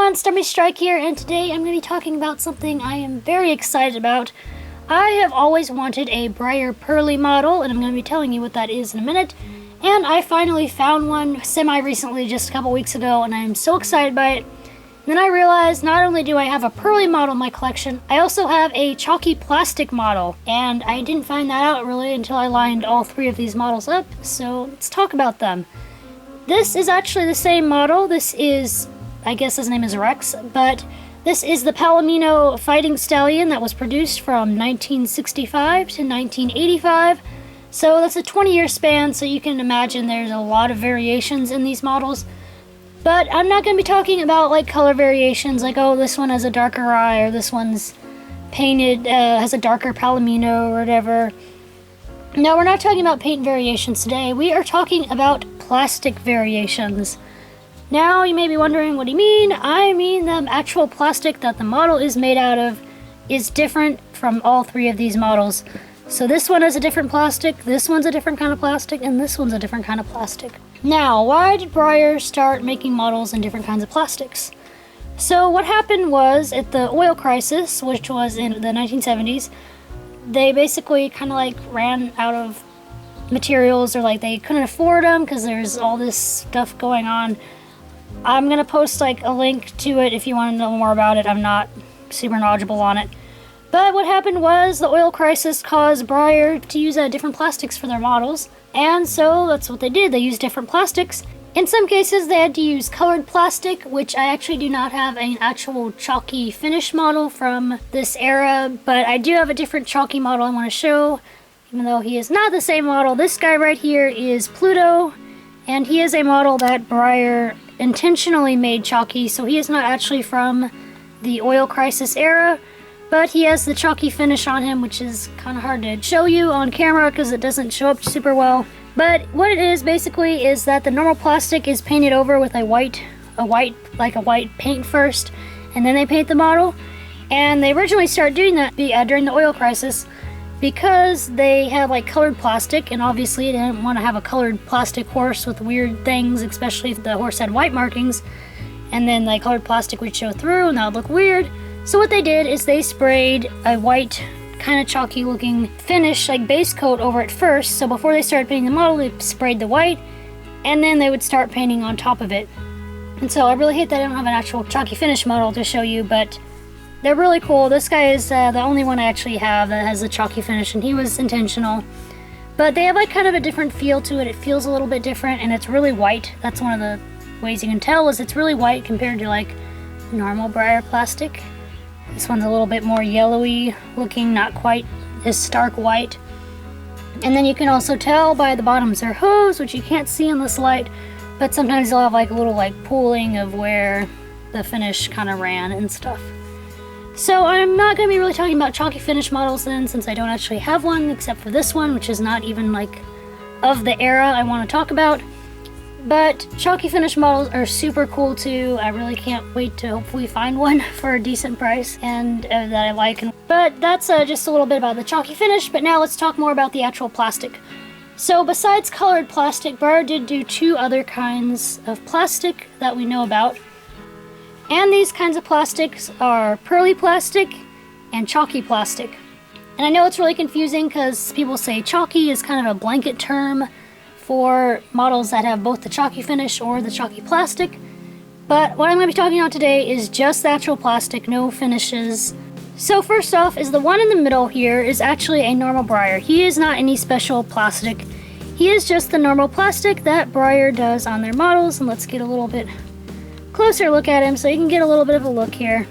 everyone, Stormy here, and today I'm going to be talking about something I am very excited about. I have always wanted a Breyer Pearly model, and I'm going to be telling you what that is in a minute. And I finally found one semi-recently, just a couple weeks ago, and I'm so excited by it. And then I realized not only do I have a Pearly model in my collection, I also have a Chalky plastic model. And I didn't find that out really until I lined all three of these models up, so let's talk about them. This is actually the same model. This is, I guess his name is Rex, but this is the Palomino fighting stallion that was produced from 1965 to 1985. So that's a 20-year span, so you can imagine there's a lot of variations in these models. But I'm not going to be talking about like color variations, like, oh, this one has a darker eye, or this one's painted, has a darker Palomino, or whatever. No, we're not talking about paint variations today. We are talking about plastic variations. Now, you may be wondering, what do you mean? I mean the actual plastic that the model is made out of is different from all three of these models. So this one is a different plastic, this one's a different kind of plastic, and this one's a different kind of plastic. Now, why did Breyer start making models in different kinds of plastics? So what happened was, at the oil crisis, which was in the 1970s, they basically kind of like ran out of materials, or like they couldn't afford them because there's all this stuff going on. I'm gonna post like a link to it if you want to know more about it. I'm not super knowledgeable on it. But what happened was the oil crisis caused Breyer to use different plastics for their models, and so that's what they did. They used different plastics. In some cases they had to use colored plastic, which I actually do not have an actual Chalky finish model from this era, but I do have a different Chalky model I want to show, even though he is not the same model. This guy right here is Pluto, and he is a model that Breyer intentionally made Chalky, so he is not actually from the oil crisis era, but he has the Chalky finish on him, which is kind of hard to show you on camera because it doesn't show up super well. But what it is basically is that the normal plastic is painted over with a white paint first, and then they paint the model. And they originally started doing that during the oil crisis because they had like colored plastic, and obviously they didn't want to have a colored plastic horse with weird things, especially if the horse had white markings, and then like colored plastic would show through and that would look weird. So what they did is they sprayed a white kind of chalky looking finish, like base coat, over it first. So before they started painting the model, they sprayed the white, and then they would start painting on top of it. And so I really hate that I don't have an actual Chalky finish model to show you, but they're really cool. This guy is the only one I actually have that has the Chalky finish, and he was intentional. But they have like kind of a different feel to it. It feels a little bit different, and it's really white. That's one of the ways you can tell, is it's really white compared to like normal Breyer plastic. This one's a little bit more yellowy looking, not quite as stark white. And then you can also tell by the bottoms are hosed, which you can't see in this light, but sometimes they'll have like a little like pooling of where the finish kind of ran and stuff. So I'm not going to be really talking about Chalky finish models then, since I don't actually have one except for this one, which is not even like of the era I want to talk about. But Chalky finish models are super cool too. I really can't wait to hopefully find one for a decent price and that I like. But that's just a little bit about the Chalky finish, but now let's talk more about the actual plastic. So besides colored plastic, Breyer did do two other kinds of plastic that we know about. And these kinds of plastics are Pearly plastic and Chalky plastic. And I know it's really confusing because people say Chalky is kind of a blanket term for models that have both the Chalky finish or the Chalky plastic. But what I'm going to be talking about today is just the actual plastic, no finishes. So first off is the one in the middle here is actually a normal Breyer. He is not any special plastic. He is just the normal plastic that Breyer does on their models. And let's get a little bit closer look at him so you can get a little bit of a look here.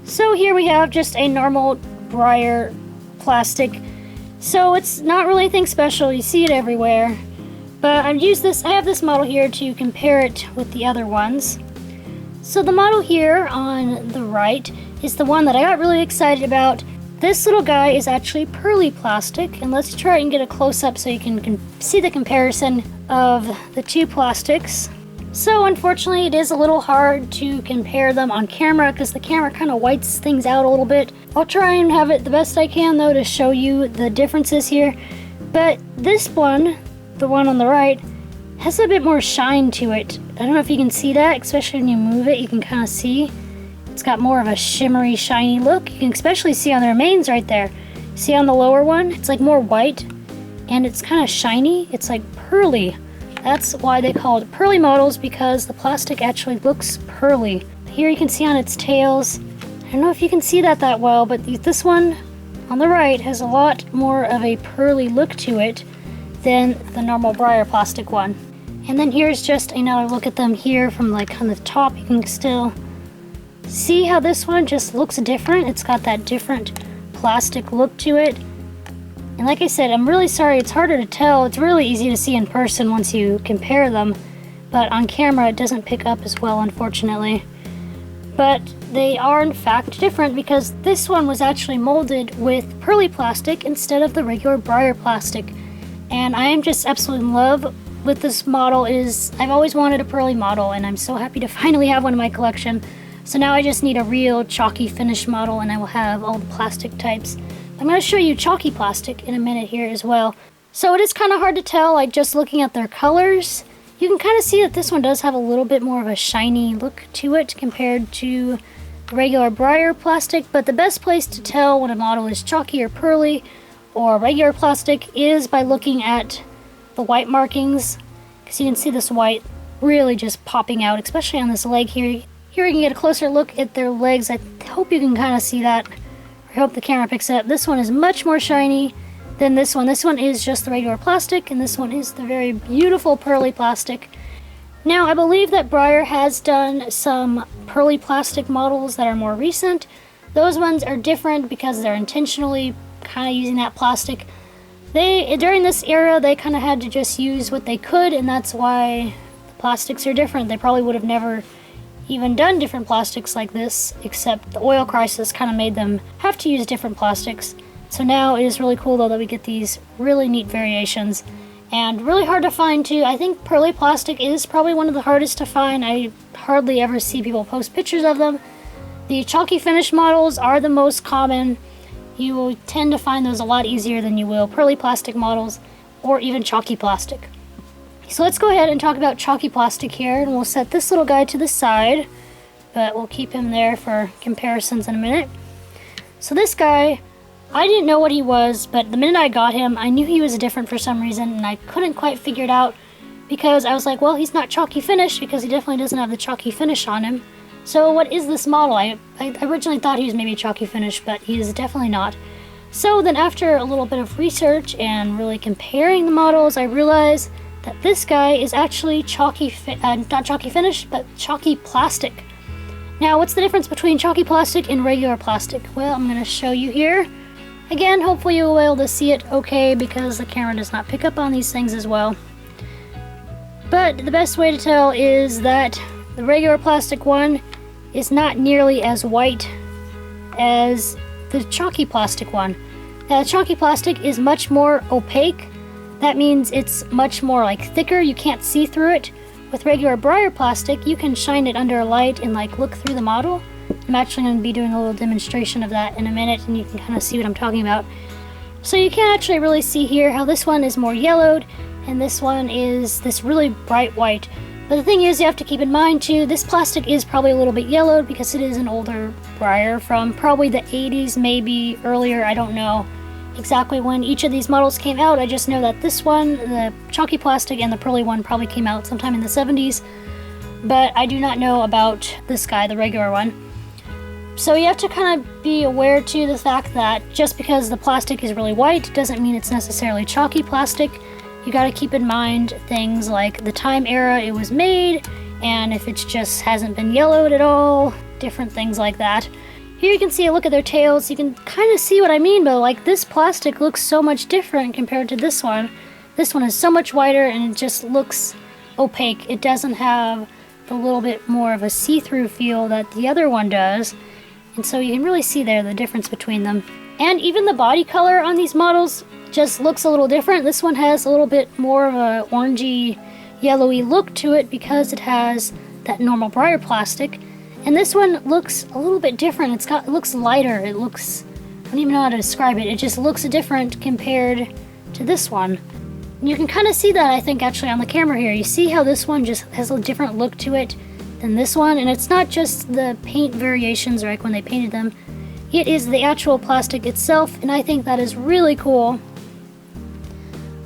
So here we have just a normal Breyer plastic. So it's not really anything special. You see it everywhere. But I have this model here to compare it with the other ones. So the model here on the right is the one that I got really excited about. This little guy is actually Pearly plastic, and let's try and get a close-up so you can see the comparison of the two plastics. So unfortunately it is a little hard to compare them on camera because the camera kind of whites things out a little bit. I'll try and have it the best I can though to show you the differences here. But this one, the one on the right, has a bit more shine to it. I don't know if you can see that, especially when you move it, you can kind of see. It's got more of a shimmery, shiny look. You can especially see on the remains right there. See on the lower one? It's like more white, and it's kind of shiny. It's like pearly. That's why they call it pearly models, because the plastic actually looks pearly. Here you can see on its tails. I don't know if you can see that well, but this one on the right has a lot more of a pearly look to it than the normal Breyer plastic one. And then here's just another look at them here from like on the top. You can still see how this one just looks different. It's got that different plastic look to it. And like I said, I'm really sorry, it's harder to tell. It's really easy to see in person once you compare them, but on camera it doesn't pick up as well, unfortunately. But they are in fact different, because this one was actually molded with Pearly plastic instead of the regular Breyer plastic. And I am just absolutely in love with this model. I've always wanted a Pearly model, and I'm so happy to finally have one in my collection. So now I just need a real chalky finish model, and I will have all the plastic types. I'm going to show you chalky plastic in a minute here as well. So it is kind of hard to tell, like just looking at their colors. You can kind of see that this one does have a little bit more of a shiny look to it compared to the regular Breyer plastic, but the best place to tell when a model is chalky or pearly or regular plastic is by looking at the white markings, because you can see this white really just popping out, especially on this leg here. Here you can get a closer look at their legs. I hope you can kind of see that. I hope the camera picks it up. This one is much more shiny than this one. This one is just the regular plastic, and this one is the very beautiful pearly plastic. Now, I believe that Breyer has done some pearly plastic models that are more recent. Those ones are different because they're intentionally kind of using that plastic. During this era, they kind of had to just use what they could, and that's why the plastics are different. They probably would have never even done different plastics like this, except the oil crisis kind of made them have to use different plastics. So now it is really cool though that we get these really neat variations, and really hard to find too. I think pearly plastic is probably one of the hardest to find. I hardly ever see people post pictures of them. The chalky finish models are the most common. You will tend to find those a lot easier than you will pearly plastic models or even chalky plastic. So let's go ahead and talk about chalky plastic here, and we'll set this little guy to the side, but we'll keep him there for comparisons in a minute. So this guy, I didn't know what he was, but the minute I got him, I knew he was different for some reason, and I couldn't quite figure it out, because I was like, well, he's not chalky finish, because he definitely doesn't have the chalky finish on him. So what is this model? I originally thought he was maybe chalky finish, but he is definitely not. So then after a little bit of research and really comparing the models, I realized that this guy is actually not chalky finish, but chalky plastic. Now, what's the difference between chalky plastic and regular plastic? Well, I'm going to show you here. Again, hopefully you'll be able to see it okay, because the camera does not pick up on these things as well. But the best way to tell is that the regular plastic one is not nearly as white as the chalky plastic one. Now, the chalky plastic is much more opaque. That means it's much more like thicker. You can't see through it. With regular Breyer plastic, you can shine it under a light and like look through the model. I'm actually going to be doing a little demonstration of that in a minute, and you can kind of see what I'm talking about. So you can actually really see here how this one is more yellowed, and this one is this really bright white. But the thing is, you have to keep in mind too, this plastic is probably a little bit yellowed because it is an older Breyer from probably the 80s, maybe earlier, I don't know exactly when each of these models came out. I just know that this one, the chalky plastic, and the pearly one probably came out sometime in the 70s, but I do not know about this guy, the regular one. So you have to kind of be aware too the fact that just because the plastic is really white doesn't mean it's necessarily chalky plastic. You got to keep in mind things like the time era it was made, and if it just hasn't been yellowed at all, different things like that. Here you can see a look at their tails. You can kind of see what I mean, but like this plastic looks so much different compared to this one. This one is so much whiter and it just looks opaque. It doesn't have the little bit more of a see-through feel that the other one does. And so you can really see there the difference between them. And even the body color on these models just looks a little different. This one has a little bit more of a orangey, yellowy look to it because it has that normal Breyer plastic. And this one looks a little bit different. It looks lighter. I don't even know how to describe it. It just looks different compared to this one. And you can kind of see that, I think, actually on the camera here. You see how this one just has a different look to it than this one, and it's not just the paint variations, like when they painted them. It is the actual plastic itself, and I think that is really cool.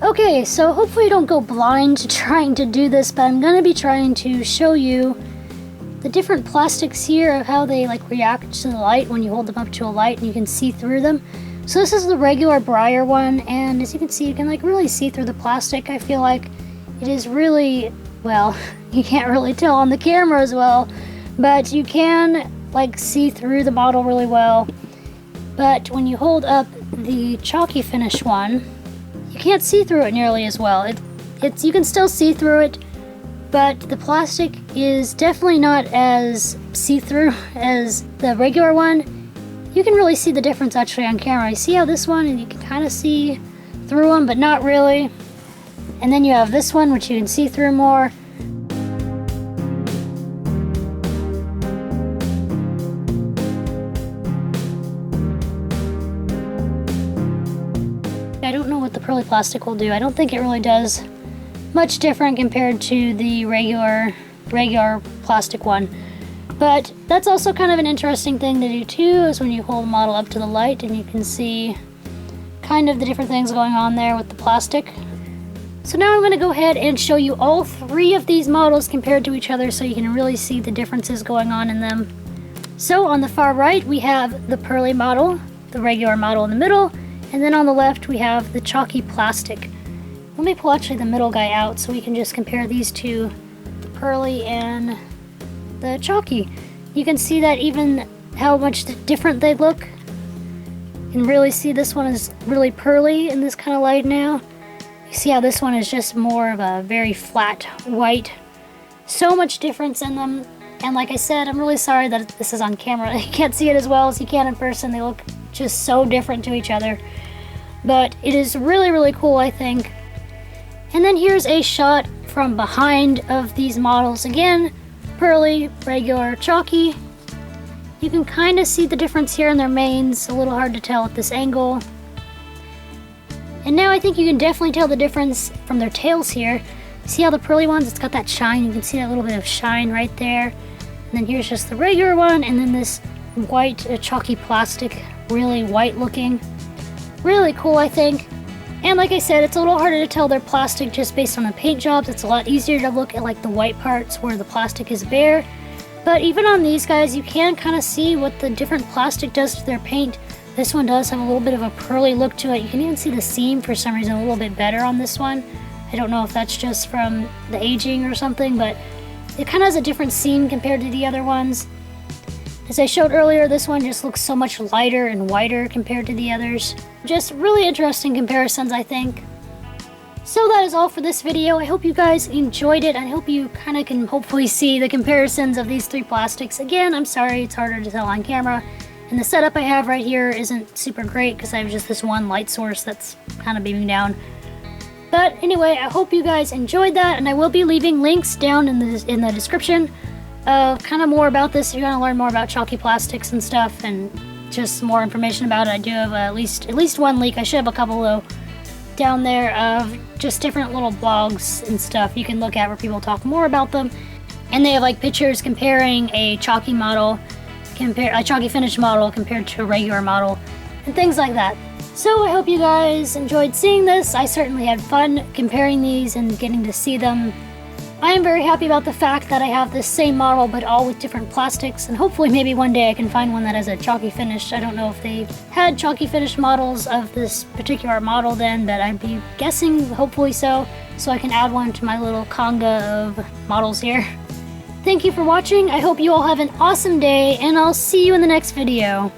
Okay, so hopefully you don't go blind to trying to do this, but I'm going to be trying to show you the different plastics here of how they like react to the light when you hold them up to a light and you can see through them. So this is the regular Breyer one, and as you can see, you can like really see through the plastic. I feel like it is really, well, you can't really tell on the camera as well, but you can like see through the model really well. But when you hold up the chalky finish one, you can't see through it nearly as well. It's you can still see through it, but the plastic is definitely not as see-through as the regular one. You can really see the difference actually on camera. You see how this one, and you can kind of see through them, but not really. And then you have this one, which you can see through more. I don't know what the Pearly plastic will do. I don't think it really does much different compared to the regular plastic one. But that's also kind of an interesting thing to do too, is when you hold a model up to the light and you can see kind of the different things going on there with the plastic. So now I'm going to go ahead and show you all three of these models compared to each other so you can really see the differences going on in them. So on the far right we have the Pearly model, the regular model in the middle, and then on the left we have the chalky plastic. Let me pull actually the middle guy out so we can just compare these two, Pearly and the chalky. You can see that even how much different they look. You can really see this one is really pearly in this kind of light now. You see how this one is just more of a very flat white. So much difference in them. And like I said, I'm really sorry that this is on camera. You can't see it as well as you can in person. They look just so different to each other. But it is really, really cool, I think. And then here's a shot from behind of these models. Again, Pearly, regular, chalky. You can kind of see the difference here in their manes. A little hard to tell at this angle. And now I think you can definitely tell the difference from their tails here. See how the Pearly ones, it's got that shine. You can see that little bit of shine right there. And then here's just the regular one, and then this white, chalky plastic, really white looking. Really cool, I think. And like I said, it's a little harder to tell they're plastic just based on the paint jobs. It's a lot easier to look at like the white parts where the plastic is bare. But even on these guys, you can kind of see what the different plastic does to their paint. This one does have a little bit of a pearly look to it. You can even see the seam for some reason a little bit better on this one. I don't know if that's just from the aging or something, but it kind of has a different seam compared to the other ones. As I showed earlier, this one just looks so much lighter and whiter compared to the others. Just really interesting comparisons, I think. So that is all for this video. I hope you guys enjoyed it. I hope you kind of can hopefully see the comparisons of these three plastics. Again, I'm sorry it's harder to tell on camera. And the setup I have right here isn't super great because I have just this one light source that's kind of beaming down. But anyway, I hope you guys enjoyed that, and I will be leaving links down in the description of kind of more about this if you want to learn more about chalky plastics and stuff and just more information about it. I do have at least one link. I should have a couple though down there of just different little blogs and stuff you can look at where people talk more about them. And they have like pictures comparing a chalky model, a chalky finish model compared to a regular model and things like that. So I hope you guys enjoyed seeing this. I certainly had fun comparing these and getting to see them. I am very happy about the fact that I have this same model but all with different plastics, and hopefully maybe one day I can find one that has a chalky finish. I don't know if they had chalky finish models of this particular model then, but I'd be guessing hopefully so I can add one to my little conga of models here. Thank you for watching. I hope you all have an awesome day, and I'll see you in the next video.